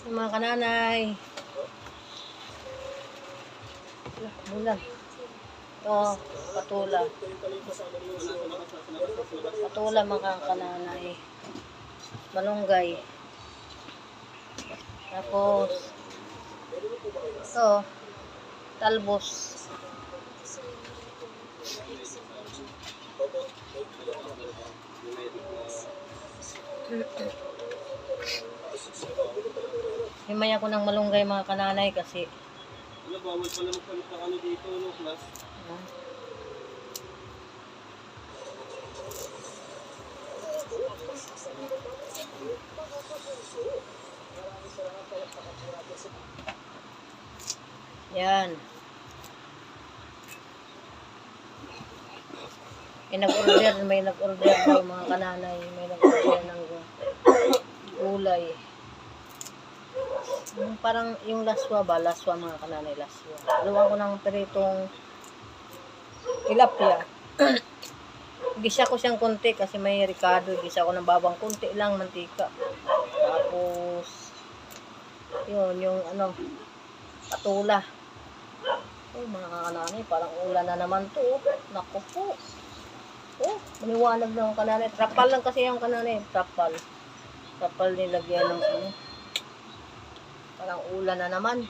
Mga kananay. Bulan. Ito, patula. Patula mga kananay. Malunggay. Tapos, ito, talbos. Himay ako ng malunggay mga kananay kasi bawal pala magpalit ng ano dito, no, class? Yan. May nag-order daw mga kananay. May nag-order ng gulay. Parang yung laswa ba? Laswa mga kananay, laswa. Luwan ko ng peritong tilapia. Gisa ko siyang konti kasi may ricado. Gisa ko ng babang konti lang, mantika. Tapos, yun, yung ano, patula. Oh, mga kananay, parang ulan na naman to. Naku po. Oh, maliwanag na ang kananay. Trapal lang kasi yung kananay. Trapal. Trapal nilagyan ng ano. Parang ulan na naman.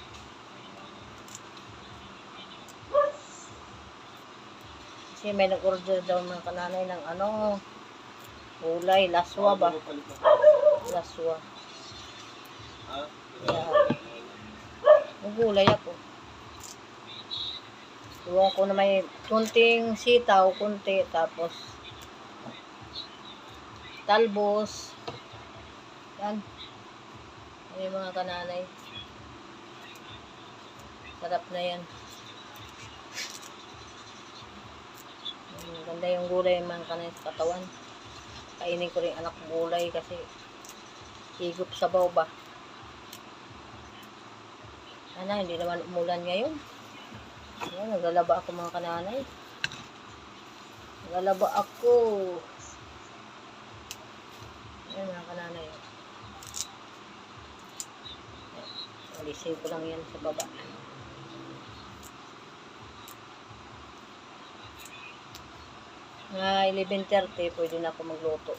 Kasi may nag-order daw mga kananay ng ano, gulay, laswa ba? Laswa. Yan. Gulay ako. Iwan ko na may kunting sitaw, kunti, tapos talbos. Yan. May mga kananay. Sarap na yan. Ganda yung gulay mga kananay sa katawan. Kainin ko rin anak gulay kasi higop sabaw ba. Sana hindi naman umulan ngayon. Ayan, naglalaba ako mga kananay. Naglalaba ako. Ayan mga kananay. Alisin ko lang yan sa baba. Mga 11:30, pwede na ako magluto.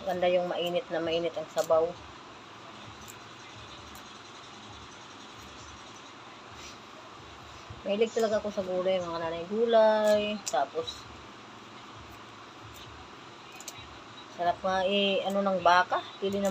Ganda yung mainit ang sabaw. Mahilig talaga ako sa gulay, mga kananay. Gulay, tapos sarap nga ano ng baka, pili ng